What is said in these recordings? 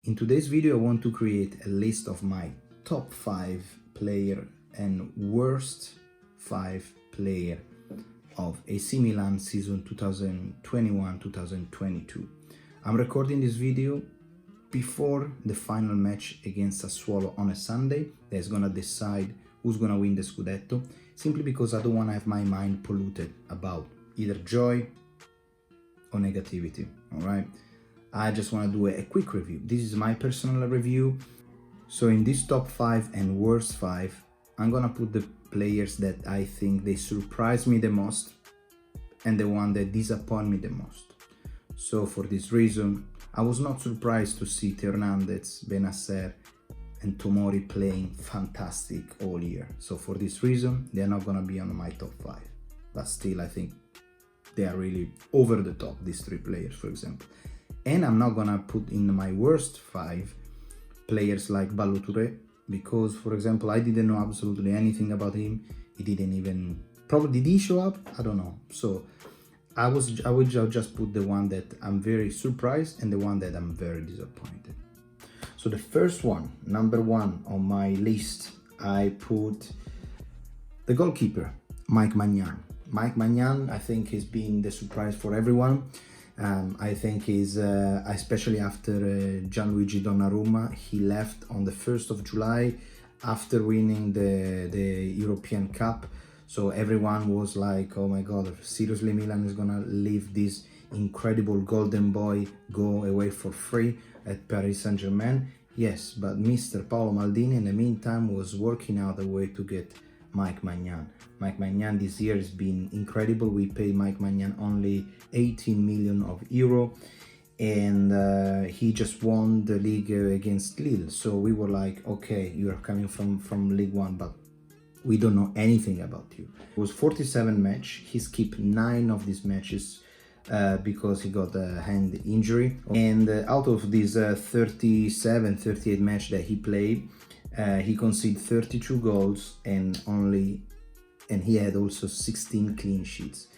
In today's video, I want to create a list of my top 5 player and worst 5 player of AC Milan season 2021-2022. I'm recording this video before the final match against Sassuolo on a Sunday. That's gonna decide who's gonna win the Scudetto, simply because I don't want to have my mind polluted about either joy or negativity, all right? I just want to do a quick review. This is my personal review. So in this top 5 and worst 5, I'm gonna put the players that I think they surprise me the most and the one that disappoint me the most. So for this reason, I was not surprised to see THEO HERNANDEZ, BENNACER and TOMORI playing fantastic all year. So for this reason, they're not gonna be on my top 5. But still, I think they are really over the top, these 3 players, for example. And I'm not gonna put in my worst 5 players like Ballo Touré, because, for example, I didn't know absolutely anything about him. He didn't even, probably did he show up? I don't know. So I would just put the one that I'm very surprised and the one that I'm very disappointed. So the first one, number 1 on my list, I put the goalkeeper, Magnan. Magnan, I think, has been the surprise for everyone. I think he's, especially after Gianluigi Donnarumma, he left on the 1st of July after winning the European Cup. So everyone was like, oh my God, seriously, Milan is gonna leave this incredible golden boy go away for free at Paris Saint-Germain. Yes, but Mr. Paolo Maldini in the meantime was working out a way to get Mike Magnan. Mike Magnan this year has been incredible. We paid Mike Magnan only 18 million euro, and he just won the league against Lille. So we were like, okay, you are coming from League One, but we don't know anything about you. It was 47 match. He skipped 9 of these matches because he got a hand injury. And out of these 38 match that he played, he conceded 32 goals and he had also 16 clean sheets.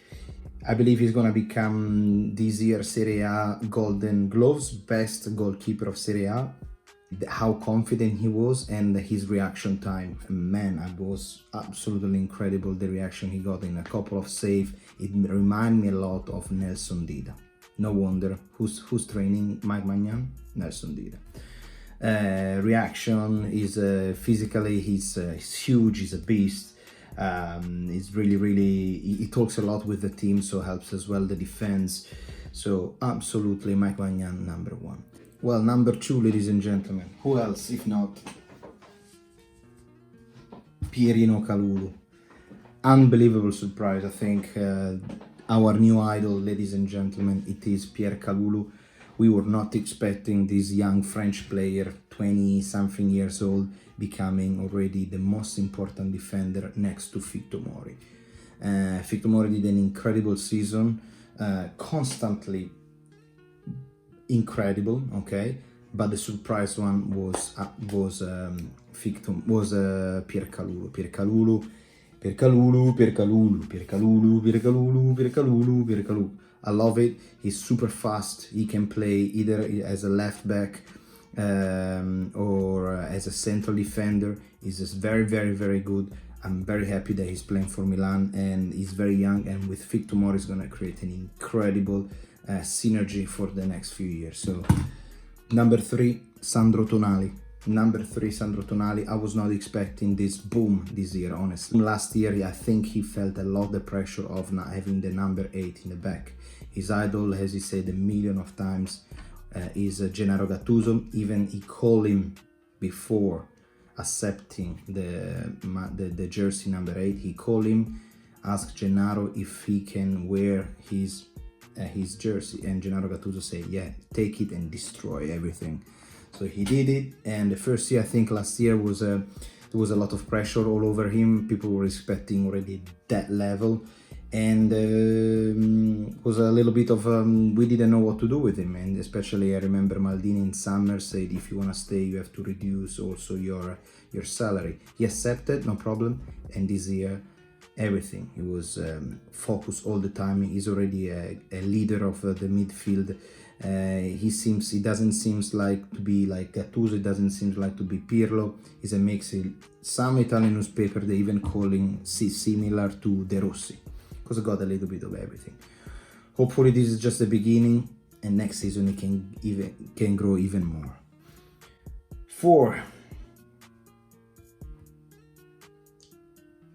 I believe he's gonna become this year Serie A Golden Gloves, best goalkeeper of Serie A. How confident he was and his reaction time, man, it was absolutely incredible, the reaction he got in a couple of saves. It reminded me a lot of Nelson Dida. No wonder. Who's training Mike Magnan? Nelson Dida. Reaction is physically, he's huge, he's a beast. He's really, he talks a lot with the team, so helps as well the defense. So absolutely Mike Magnan, number 1. Well, number 2, ladies and gentlemen, who else if not Pierre Calgulu? Unbelievable surprise. I think our new idol, ladies and gentlemen, it is Pierre Calgulu. We were not expecting this young French player, 20-something years old, becoming already the most important defender next to TOMORI. TOMORI did an incredible season, constantly incredible, okay? But the surprise one was Pierre Calgulu. Pierre Calgulu. I love it. He's super fast. He can play either as a left back or as a central defender. He's just very good. I'm very happy that he's playing for Milan, and he's very young, and with TOMORI is gonna create an incredible synergy for the next few years. So number 3, Sandra Tonali. I was not expecting this boom this year, honestly. Last year, I think he felt a lot the pressure of not having the number 8 in the back. His idol, as he said a million of times, is Gennaro Gattuso. Even he called him before accepting the jersey number 8. He called him, asked Gennaro if he can wear his jersey, and Gennaro Gattuso said, yeah, take it and destroy everything. So he did it, and the first year, I think last year, there was a lot of pressure all over him. People were expecting already that level, and was a little bit of we didn't know what to do with him. And especially I remember Maldini in summer said, if you want to stay, you have to reduce also your salary. He accepted, no problem, and this year everything, he was focused all the time. He's already a leader of the midfield He doesn't seem like to be like Gattuso, it doesn't seem like to be Pirlo. He's a mix. Some Italian newspaper, they even calling similar to De Rossi, because I got a little bit of everything. Hopefully this is just the beginning, and next season he can grow even more. 4.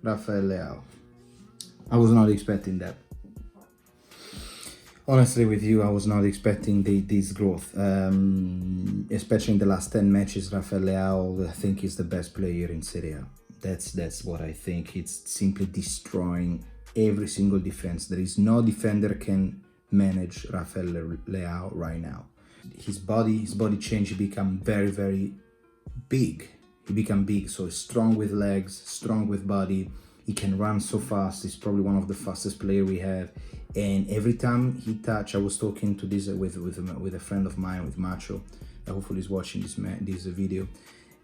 Rafael Leao. I was not expecting that. Honestly with you, I was not expecting this growth, especially in the last 10 matches. Rafael Leao, I think, is the best player in Serie A. That's what I think. It's simply destroying every single defense. There is no defender can manage Rafael Leao right now. His body change, he become very, very big. He become big, so strong with legs, strong with body. He can run so fast. He's probably one of the fastest player we have. And every time he touch, I was talking to this with a friend of mine, with Macho, hopefully he's watching this video.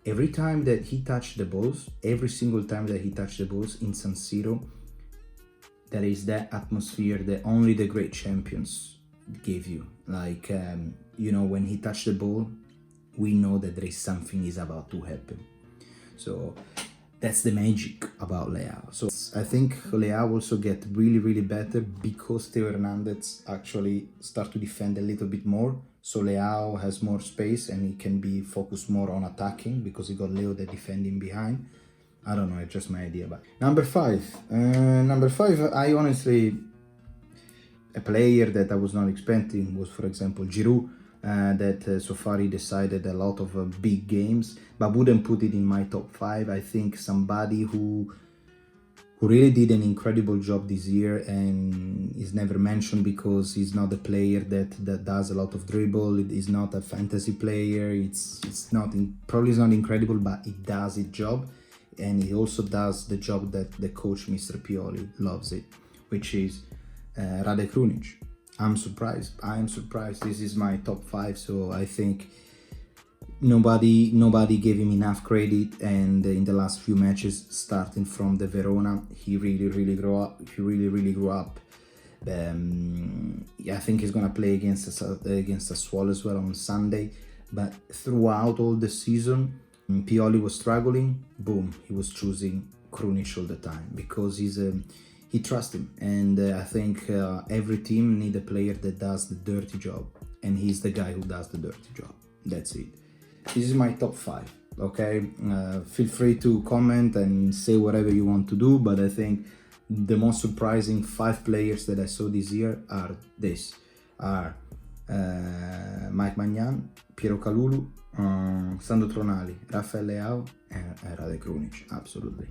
Every time that he touched the balls, every single time that he touched the balls in San Siro, there is that atmosphere that only the great champions give you. Like, you know, when he touched the ball, we know that there is something is about to happen. So that's the magic about Leao. So I think Leao also get really, really better because THEO HERNANDEZ actually start to defend a little bit more. So Leao has more space and he can be focused more on attacking because he got Leo that defending behind. I don't know, it's just my idea. But number 5, I honestly, a player that I was not expecting was, for example, Giroud. That so far he decided a lot of big games, but wouldn't put it in my top 5. I think somebody who really did an incredible job this year and is never mentioned because he's not a player that does a lot of dribble. It is not a fantasy player. It's not probably not incredible, but it does its job, and he also does the job that the coach Mr. Pioli loves it, which is Radhekunich. I'm surprised. I am surprised. This is my top 5, so I think nobody gave him enough credit. And in the last few matches, starting from the Verona, he really grew up. He really grew up. I think he's gonna play against Sassuolo as well on Sunday. But throughout all the season, Pioli was struggling. Boom, he was choosing Krunic all the time because he trusts him, and I think every team need a player that does the dirty job, and he's the guy who does the dirty job. That's it. This is my top 5, okay? Feel free to comment and say whatever you want to do, but I think the most surprising 5 players that I saw this year are Magnan, Pierre Calgulu, Sandra Tonali, Rafael Leao, and Radhekunich, absolutely.